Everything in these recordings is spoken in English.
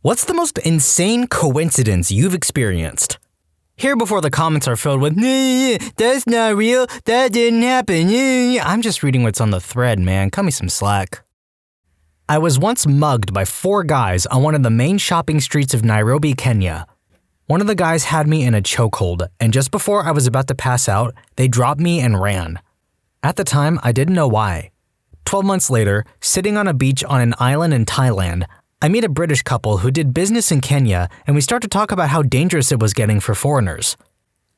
What's the most insane coincidence you've experienced? Here before the comments are filled with, "Nah, that's not real, that didn't happen." I'm just reading what's on the thread, man. Cut me some slack. I was once mugged by 4 guys on one of the main shopping streets of Nairobi, Kenya. One of the guys had me in a chokehold, and just before I was about to pass out, they dropped me and ran. At the time, I didn't know why. 12 months later, sitting on a beach on an island in Thailand, I meet a British couple who did business in Kenya, and we start to talk about how dangerous it was getting for foreigners.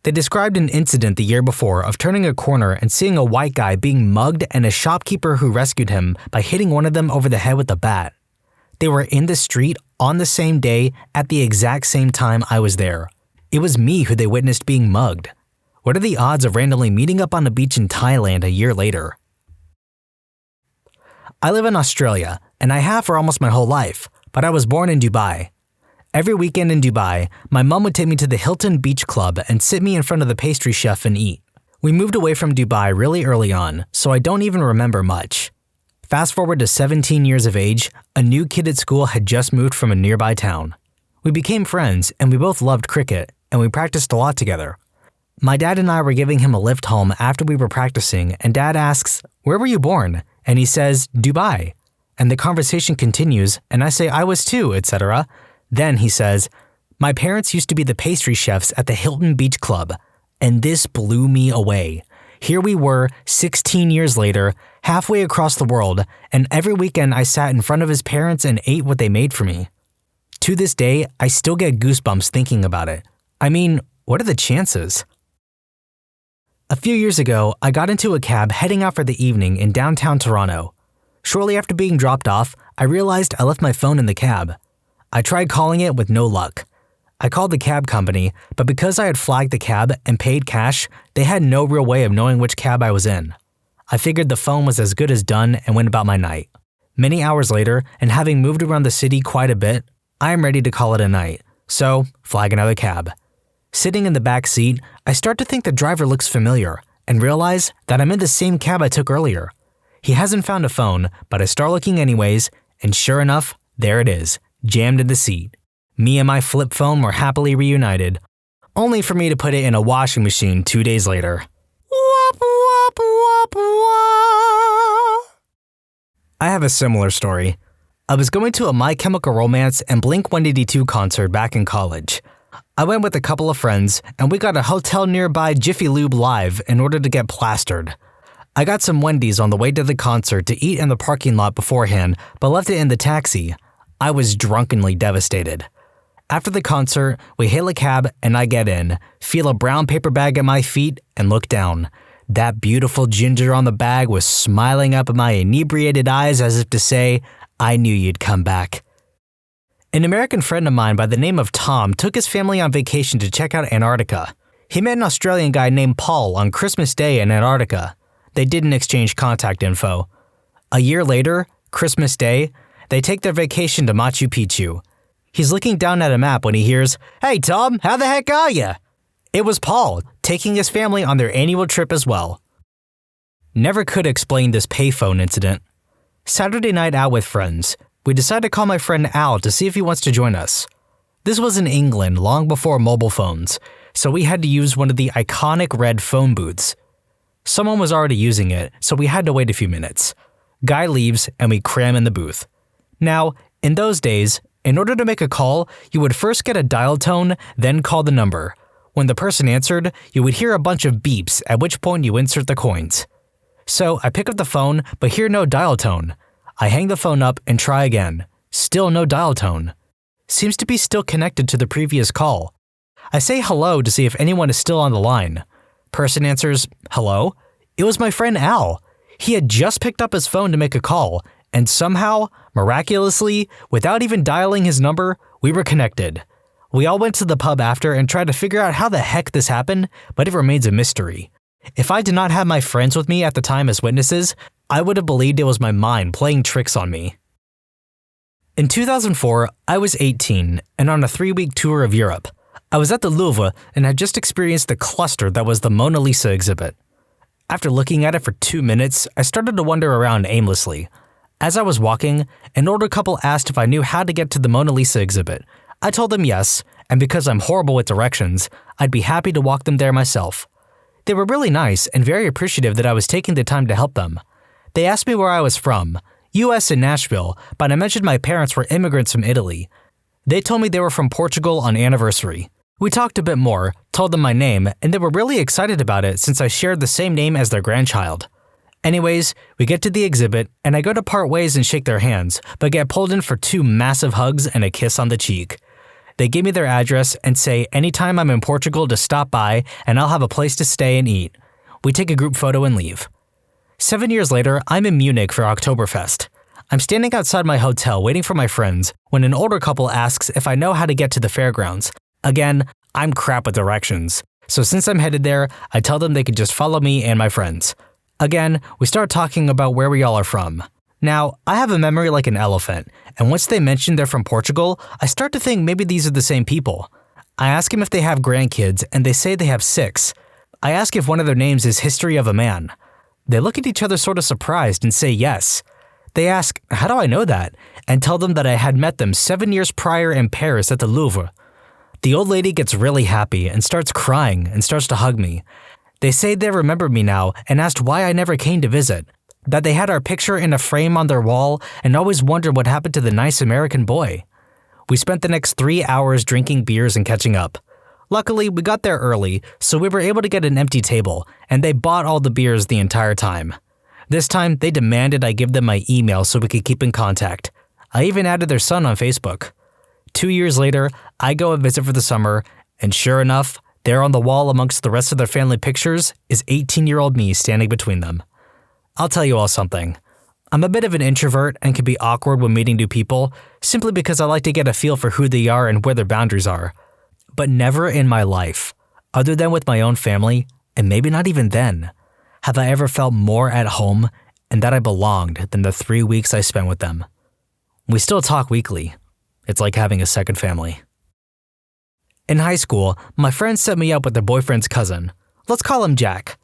They described an incident the year before of turning a corner and seeing a white guy being mugged and a shopkeeper who rescued him by hitting one of them over the head with a bat. They were in the street on the same day at the exact same time I was there. It was me who they witnessed being mugged. What are the odds of randomly meeting up on a beach in Thailand a year later? I live in Australia, and I have for almost my whole life, but I was born in Dubai. Every weekend in Dubai, my mom would take me to the Hilton Beach Club and sit me in front of the pastry chef and eat. We moved away from Dubai really early on, so I don't even remember much. Fast forward to 17 years of age, a new kid at school had just moved from a nearby town. We became friends, and we both loved cricket, and we practiced a lot together. My dad and I were giving him a lift home after we were practicing, and Dad asks, "Where were you born?" And he says, "Dubai." And the conversation continues, and I say I was too, etc. Then he says, "My parents used to be the pastry chefs at the Hilton Beach Club." And this blew me away. Here we were, 16 years later, halfway across the world, and every weekend I sat in front of his parents and ate what they made for me. To this day, I still get goosebumps thinking about it. I mean, what are the chances? A few years ago, I got into a cab heading out for the evening in downtown Toronto. Shortly after being dropped off, I realized I left my phone in the cab. I tried calling it with no luck. I called the cab company, but because I had flagged the cab and paid cash, they had no real way of knowing which cab I was in. I figured the phone was as good as done and went about my night. Many hours later, and having moved around the city quite a bit, I am ready to call it a night. So, flag another cab. Sitting in the back seat, I start to think the driver looks familiar and realize that I'm in the same cab I took earlier. He hasn't found a phone, but I start looking anyways, and sure enough, there it is, jammed in the seat. Me and my flip phone were happily reunited, only for me to put it in a washing machine 2 days later. Wop, wop, wop, wop. I have a similar story. I was going to a My Chemical Romance and Blink-182 concert back in college. I went with a couple of friends, and we got a hotel nearby Jiffy Lube Live in order to get plastered. I got some Wendy's on the way to the concert to eat in the parking lot beforehand, but left it in the taxi. I was drunkenly devastated. After the concert, we hail a cab and I get in, feel a brown paper bag at my feet, and look down. That beautiful ginger on the bag was smiling up at my inebriated eyes as if to say, "I knew you'd come back." An American friend of mine by the name of Tom took his family on vacation to check out Antarctica. He met an Australian guy named Paul on Christmas Day in Antarctica. They didn't exchange contact info. A year later, Christmas Day, they take their vacation to Machu Picchu. He's looking down at a map when he hears, "Hey Tom, how the heck are ya?" It was Paul, taking his family on their annual trip as well. Never could explain this payphone incident. Saturday night out with friends. We decided to call my friend Al to see if he wants to join us. This was in England long before mobile phones, so we had to use one of the iconic red phone booths. Someone was already using it, so we had to wait a few minutes. Guy leaves and we cram in the booth. Now, in those days, in order to make a call, you would first get a dial tone, then call the number. When the person answered, you would hear a bunch of beeps, at which point you insert the coins. So I pick up the phone, but hear no dial tone. I hang the phone up and try again. Still no dial tone. Seems to be still connected to the previous call. I say hello to see if anyone is still on the line. Person answers, "Hello?" It was my friend Al. He had just picked up his phone to make a call, and somehow, miraculously, without even dialing his number, we were connected. We all went to the pub after and tried to figure out how the heck this happened, but it remains a mystery. If I did not have my friends with me at the time as witnesses, I would have believed it was my mind playing tricks on me. In 2004, I was 18 and on a 3-week tour of Europe. I was at the Louvre and had just experienced the cluster that was the Mona Lisa exhibit. After looking at it for 2 minutes, I started to wander around aimlessly. As I was walking, an older couple asked if I knew how to get to the Mona Lisa exhibit. I told them yes, and because I'm horrible with directions, I'd be happy to walk them there myself. They were really nice and very appreciative that I was taking the time to help them. They asked me where I was from, US in Nashville, but I mentioned my parents were immigrants from Italy. They told me they were from Portugal on anniversary. We talked a bit more, told them my name, and they were really excited about it since I shared the same name as their grandchild. Anyways, we get to the exhibit, and I go to part ways and shake their hands, but get pulled in for 2 massive hugs and a kiss on the cheek. They give me their address and say anytime I'm in Portugal to stop by and I'll have a place to stay and eat. We take a group photo and leave. 7 years later, I'm in Munich for Oktoberfest. I'm standing outside my hotel waiting for my friends when an older couple asks if I know how to get to the fairgrounds. Again, I'm crap with directions, so since I'm headed there, I tell them they can just follow me and my friends. Again, we start talking about where we all are from. Now, I have a memory like an elephant, and once they mention they're from Portugal, I start to think maybe these are the same people. I ask them if they have grandkids, and they say they have 6. I ask if one of their names is History of a Man. They look at each other sort of surprised and say yes. They ask, how do I know that? And tell them that I had met them 7 years prior in Paris at the Louvre. The old lady gets really happy and starts crying and starts to hug me. They say they remember me now and asked why I never came to visit. That they had our picture in a frame on their wall and always wondered what happened to the nice American boy. We spent the next 3 hours drinking beers and catching up. Luckily, we got there early, so we were able to get an empty table, and they bought all the beers the entire time. This time, they demanded I give them my email so we could keep in contact. I even added their son on Facebook. 2 years later, I go and visit for the summer, and sure enough, there on the wall amongst the rest of their family pictures is 18-year-old me standing between them. I'll tell you all something. I'm a bit of an introvert and can be awkward when meeting new people, simply because I like to get a feel for who they are and where their boundaries are. But never in my life, other than with my own family, and maybe not even then, have I ever felt more at home and that I belonged than the 3 weeks I spent with them. We still talk weekly. It's like having a second family. In high school, my friend set me up with their boyfriend's cousin. Let's call him Jack.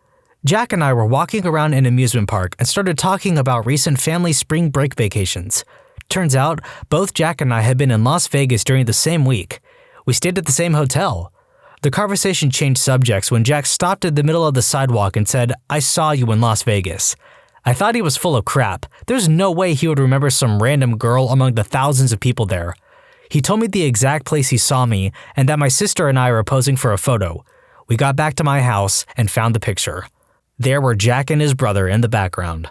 Jack and I were walking around an amusement park and started talking about recent family spring break vacations. Turns out, both Jack and I had been in Las Vegas during the same week. We stayed at the same hotel. The conversation changed subjects when Jack stopped in the middle of the sidewalk and said, "I saw you in Las Vegas." I thought he was full of crap. There's no way he would remember some random girl among the thousands of people there. He told me the exact place he saw me and that my sister and I were posing for a photo. We got back to my house and found the picture. There were Jack and his brother in the background.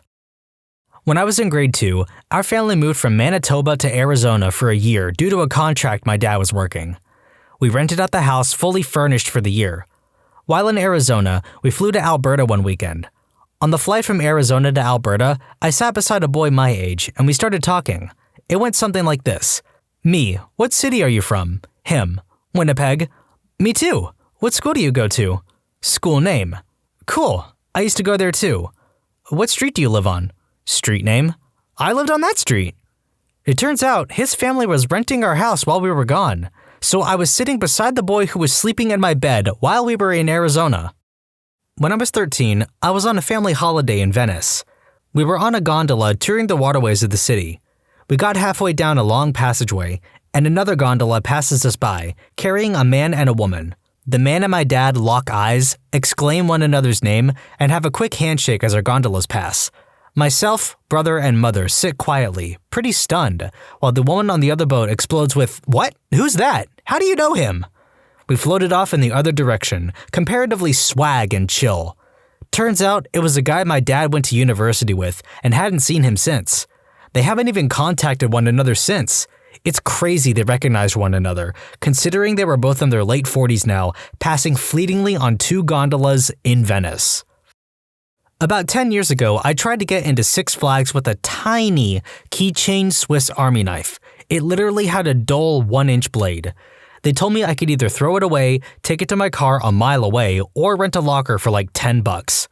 When I was in grade 2, our family moved from Manitoba to Arizona for a year due to a contract my dad was working. We rented out the house fully furnished for the year. While in Arizona, we flew to Alberta one weekend. On the flight from Arizona to Alberta, I sat beside a boy my age and we started talking. It went something like this. Me, what city are you from? Him, Winnipeg. Me too. What school do you go to? School name. Cool. I used to go there too. What street do you live on? Street name. I lived on that street. It turns out his family was renting our house while we were gone, so I was sitting beside the boy who was sleeping in my bed while we were in Arizona. When I was 13, I was on a family holiday in Venice. We were on a gondola touring the waterways of the city. We got halfway down a long passageway, and another gondola passes us by, carrying a man and a woman. The man and my dad lock eyes, exclaim one another's name, and have a quick handshake as our gondolas pass. Myself, brother, and mother sit quietly, pretty stunned, while the woman on the other boat explodes with, "What? Who's that? How do you know him?" We floated off in the other direction, comparatively swag and chill. Turns out it was a guy my dad went to university with and hadn't seen him since. They haven't even contacted one another since. It's crazy they recognized one another, considering they were both in their late 40s now, passing fleetingly on 2 gondolas in Venice. About 10 years ago, I tried to get into Six Flags with a tiny keychain Swiss Army knife. It literally had a dull 1-inch blade. They told me I could either throw it away, take it to my car a mile away, or rent a locker for like $10.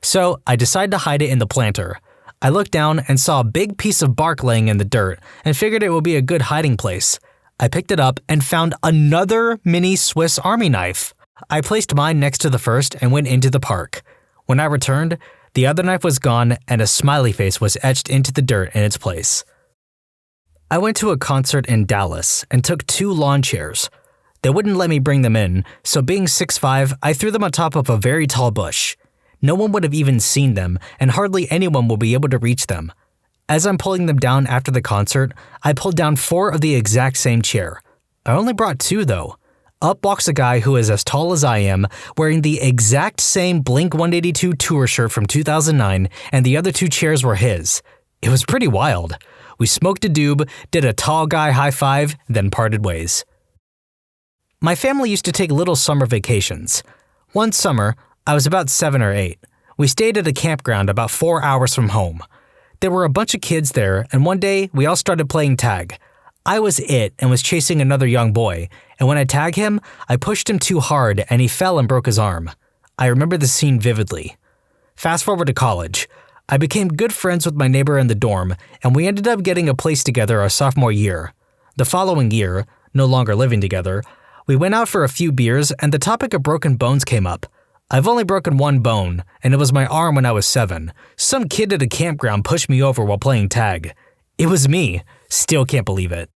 So I decided to hide it in the planter. I looked down and saw a big piece of bark laying in the dirt and figured it would be a good hiding place. I picked it up and found another mini Swiss Army knife. I placed mine next to the first and went into the park. When I returned, The other knife was gone, and a smiley face was etched into the dirt in its place. I went to a concert in Dallas and took 2 lawn chairs. They wouldn't let me bring them in, so being 6'5", I threw them on top of a very tall bush. No one would have even seen them, and hardly anyone will be able to reach them. As I'm pulling them down after the concert, I pulled down 4 of the exact same chair. I only brought 2 though. Up walks a guy who is as tall as I am, wearing the exact same Blink-182 tour shirt from 2009, and the other 2 chairs were his. It was pretty wild. We smoked a doob, did a tall guy high five, then parted ways. My family used to take little summer vacations. One summer, I was about 7 or 8. We stayed at a campground about 4 hours from home. There were a bunch of kids there, and one day we all started playing tag. I was it and was chasing another young boy, and when I tagged him, I pushed him too hard and he fell and broke his arm. I remember the scene vividly. Fast forward to college. I became good friends with my neighbor in the dorm, and we ended up getting a place together our sophomore year. The following year, no longer living together, we went out for a few beers and the topic of broken bones came up. I've only broken 1 bone, and it was my arm when I was 7. Some kid at a campground pushed me over while playing tag. It was me. Still can't believe it.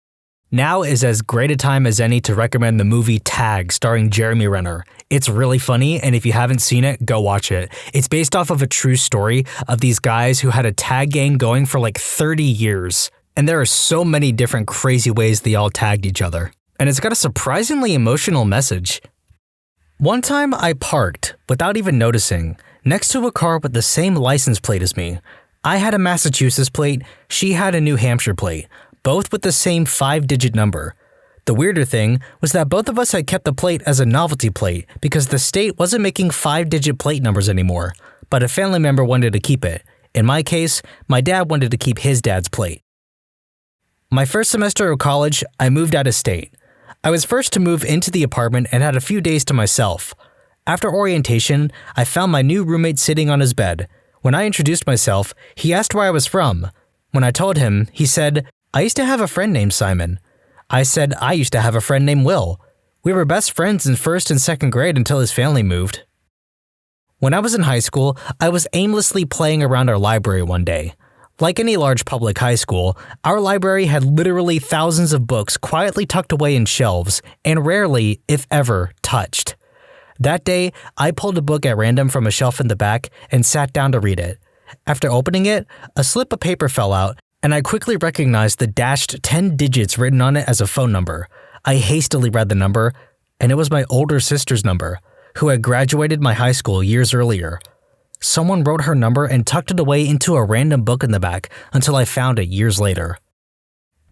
Now is as great a time as any to recommend the movie Tag starring Jeremy Renner. It's really funny, and if you haven't seen it, go watch it. It's based off of a true story of these guys who had a tag gang going for like 30 years. And there are so many different crazy ways they all tagged each other. And it's got a surprisingly emotional message. One time I parked, without even noticing, next to a car with the same license plate as me. I had a Massachusetts plate, she had a New Hampshire plate, both with the same 5-digit number. The weirder thing was that both of us had kept the plate as a novelty plate because the state wasn't making 5-digit plate numbers anymore, but a family member wanted to keep it. In my case, my dad wanted to keep his dad's plate. My first semester of college, I moved out of state. I was first to move into the apartment and had a few days to myself. After orientation, I found my new roommate sitting on his bed. When I introduced myself, he asked where I was from. When I told him, he said, "I used to have a friend named Simon." I said I used to have a friend named Will. We were best friends in 1st and 2nd grade until his family moved. When I was in high school, I was aimlessly playing around our library one day. Like any large public high school, our library had literally thousands of books quietly tucked away in shelves and rarely, if ever, touched. That day, I pulled a book at random from a shelf in the back and sat down to read it. After opening it, a slip of paper fell out, and I quickly recognized the dashed 10 digits written on it as a phone number. I hastily read the number, and it was my older sister's number, who had graduated my high school years earlier. Someone wrote her number and tucked it away into a random book in the back until I found it years later.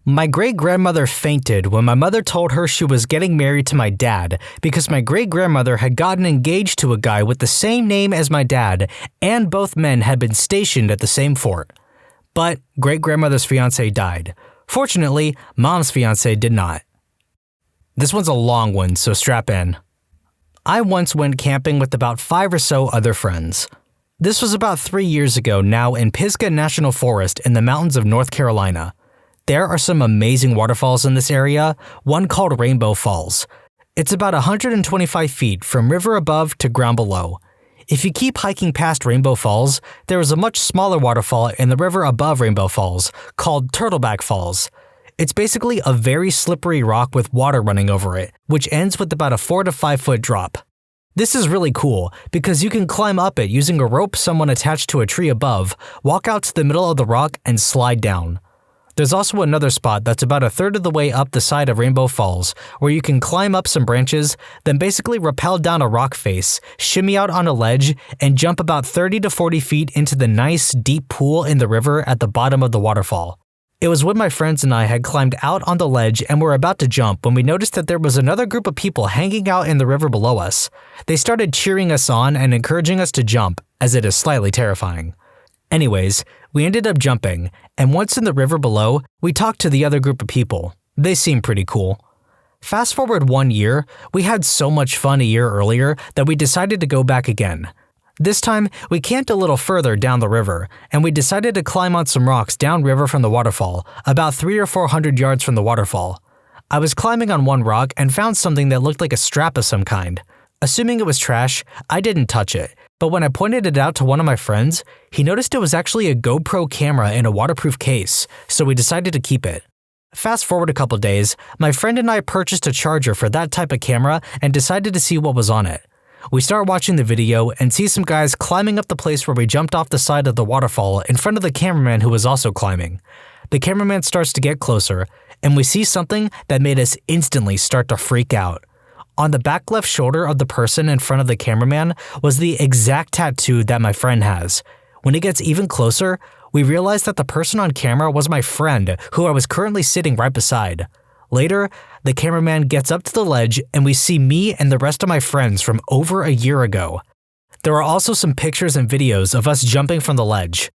My great-grandmother fainted when my mother told her she was getting married to my dad because my great-grandmother had gotten engaged to a guy with the same name as my dad, and both men had been stationed at the same fort. But great-grandmother's fiancé died. Fortunately, mom's fiancé did not. This one's a long one, so strap in. I once went camping with about 5 or so other friends. This was about 3 years ago now in Pisgah National Forest in the mountains of North Carolina. There are some amazing waterfalls in this area, one called Rainbow Falls. It's about 125 feet from river above to ground below. If you keep hiking past Rainbow Falls, there is a much smaller waterfall in the river above Rainbow Falls called Turtleback Falls. It's basically a very slippery rock with water running over it, which ends with about a 4 to 5 foot drop. This is really cool because you can climb up it using a rope someone attached to a tree above, walk out to the middle of the rock, and slide down. There's also another spot that's about 1/3 of the way up the side of Rainbow Falls, where you can climb up some branches, then basically rappel down a rock face, shimmy out on a ledge, and jump about 30 to 40 feet into the nice, deep pool in the river at the bottom of the waterfall. It was when my friends and I had climbed out on the ledge and were about to jump when we noticed that there was another group of people hanging out in the river below us. They started cheering us on and encouraging us to jump, as it is slightly terrifying. Anyways, we ended up jumping, and once in the river below, we talked to the other group of people. They seemed pretty cool. Fast forward 1 year, we had so much fun a year earlier that we decided to go back again. This time, we camped a little further down the river, and we decided to climb on some rocks downriver from the waterfall, about 300 or 400 yards from the waterfall. I was climbing on one rock and found something that looked like a strap of some kind. Assuming it was trash, I didn't touch it, But when I pointed it out to one of my friends, he noticed it was actually a GoPro camera in a waterproof case, so we decided to keep it. Fast forward a couple days, my friend and I purchased a charger for that type of camera and decided to see what was on it. We start watching the video and see some guys climbing up the place where we jumped off the side of the waterfall in front of the cameraman who was also climbing. The cameraman starts to get closer, and we see something that made us instantly start to freak out. On the back left shoulder of the person in front of the cameraman was the exact tattoo that my friend has. When it gets even closer, we realize that the person on camera was my friend who I was currently sitting right beside. Later, the cameraman gets up to the ledge and we see me and the rest of my friends from over a year ago. There are also some pictures and videos of us jumping from the ledge.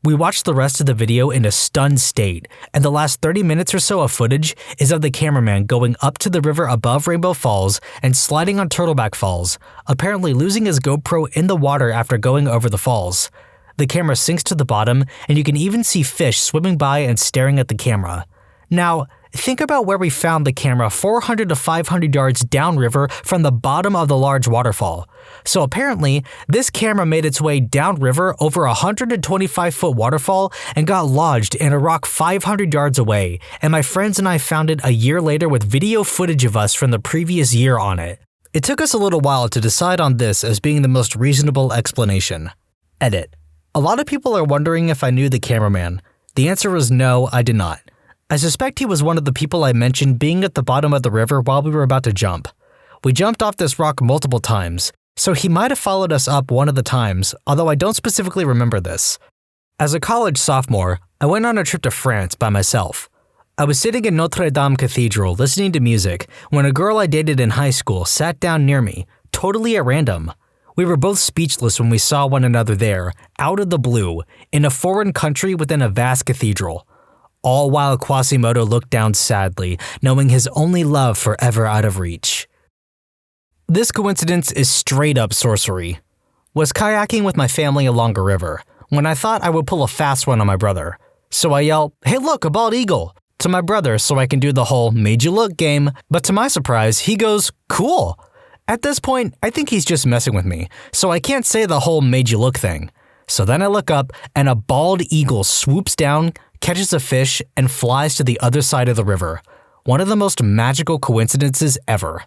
We watched the rest of the video in a stunned state, and the last 30 minutes or so of footage is of the cameraman going up to the river above Rainbow Falls and sliding on Turtleback Falls, apparently losing his GoPro in the water after going over the falls. The camera sinks to the bottom, and you can even see fish swimming by and staring at the camera. Now, think about where we found the camera 400 to 500 yards downriver from the bottom of the large waterfall. So apparently, this camera made its way downriver over a 125-foot waterfall and got lodged in a rock 500 yards away, and my friends and I found it a year later with video footage of us from the previous year on it. It took us a little while to decide on this as being the most reasonable explanation. Edit. A lot of people are wondering if I knew the cameraman. The answer was no, I did not. I suspect he was one of the people I mentioned being at the bottom of the river while we were about to jump. We jumped off this rock multiple times, so he might have followed us up one of the times, although I don't specifically remember this. As a college sophomore, I went on a trip to France by myself. I was sitting in Notre Dame Cathedral listening to music when a girl I dated in high school sat down near me, totally at random. We were both speechless when we saw one another there, out of the blue, in a foreign country within a vast cathedral. All while Quasimodo looked down sadly, knowing his only love forever out of reach. This coincidence is straight up sorcery. Was kayaking with my family along a river, when I thought I would pull a fast one on my brother. So I yell, "Hey look, a bald eagle," to my brother so I can do the whole "made you look" game, but to my surprise, he goes, "Cool." At this point, I think he's just messing with me, so I can't say the whole "made you look" thing. So then I look up, and a bald eagle swoops down, catches a fish, and flies to the other side of the river. One of the most magical coincidences ever.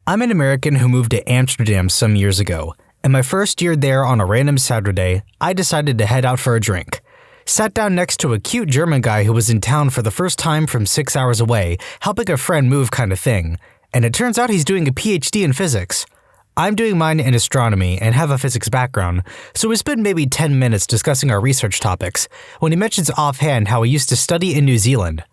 I'm an American who moved to Amsterdam some years ago, and my first year there on a random Saturday, I decided to head out for a drink. Sat down next to a cute German guy who was in town for the first time from 6 hours away, helping a friend move kind of thing, and it turns out he's doing a PhD in physics. I'm doing mine in astronomy and have a physics background, so we spend maybe 10 minutes discussing our research topics when he mentions offhand how he used to study in New Zealand.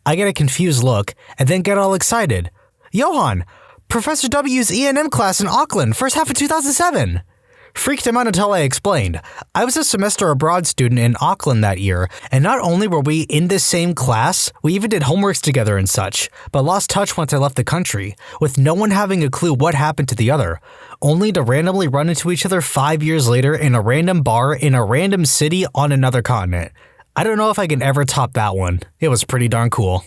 I get a confused look and then get all excited. "Johan, Professor W's E&M class in Auckland, first half of 2007. Freaked him out until I explained. I was a semester abroad student in Auckland that year, and not only were we in this same class, we even did homeworks together and such, but lost touch once I left the country, with no one having a clue what happened to the other, only to randomly run into each other 5 years later in a random bar in a random city on another continent. I don't know if I can ever top that one. It was pretty darn cool.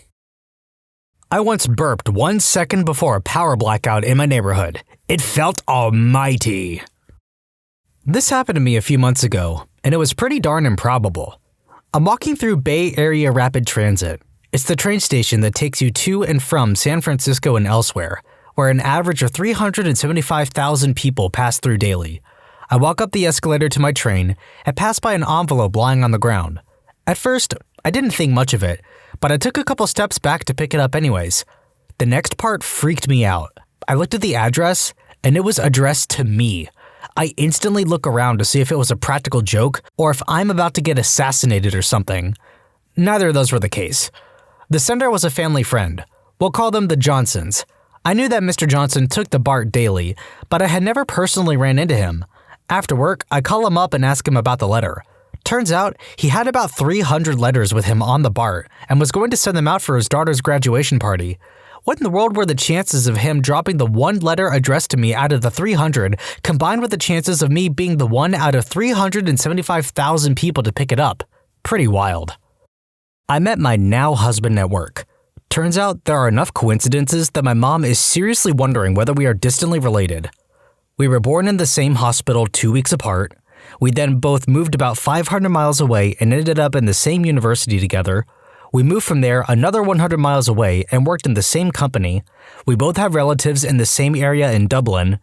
I once burped 1 second before a power blackout in my neighborhood. It felt almighty. This happened to me a few months ago, and it was pretty darn improbable. I'm walking through Bay Area Rapid Transit. It's the train station that takes you to and from San Francisco and elsewhere, where an average of 375,000 people pass through daily. I walk up the escalator to my train and pass by an envelope lying on the ground. At first, I didn't think much of it, but I took a couple steps back to pick it up anyways. The next part freaked me out. I looked at the address, and it was addressed to me. I instantly look around to see if it was a practical joke or if I'm about to get assassinated or something. Neither of those were the case. The sender was a family friend. We'll call them the Johnsons. I knew that Mr. Johnson took the BART daily, but I had never personally ran into him. After work, I call him up and ask him about the letter. Turns out, he had about 300 letters with him on the BART and was going to send them out for his daughter's graduation party. What in the world were the chances of him dropping the one letter addressed to me out of the 300, combined with the chances of me being the one out of 375,000 people to pick it up? Pretty wild. I met my now husband at work. Turns out there are enough coincidences that my mom is seriously wondering whether we are distantly related. We were born in the same hospital 2 weeks apart. We then both moved about 500 miles away and ended up in the same university together. We moved from there another 100 miles away and worked in the same company. We both have relatives in the same area in Dublin.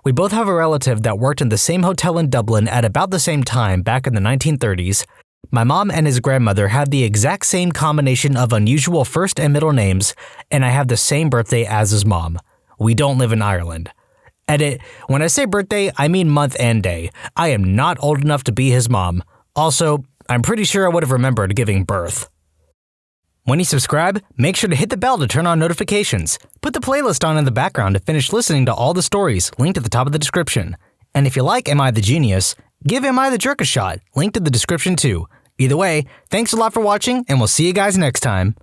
We both have a relative that worked in the same hotel in Dublin at about the same time back in the 1930s. My mom and his grandmother have the exact same combination of unusual first and middle names, and I have the same birthday as his mom. We don't live in Ireland. Edit, when I say birthday, I mean month and day. I am not old enough to be his mom. Also, I'm pretty sure I would have remembered giving birth. When you subscribe, make sure to hit the bell to turn on notifications. Put the playlist on in the background to finish listening to all the stories linked at the top of the description. And if you like Am I the Genius, give Am I the Jerk a shot, linked in the description too. Either way, thanks a lot for watching, and we'll see you guys next time.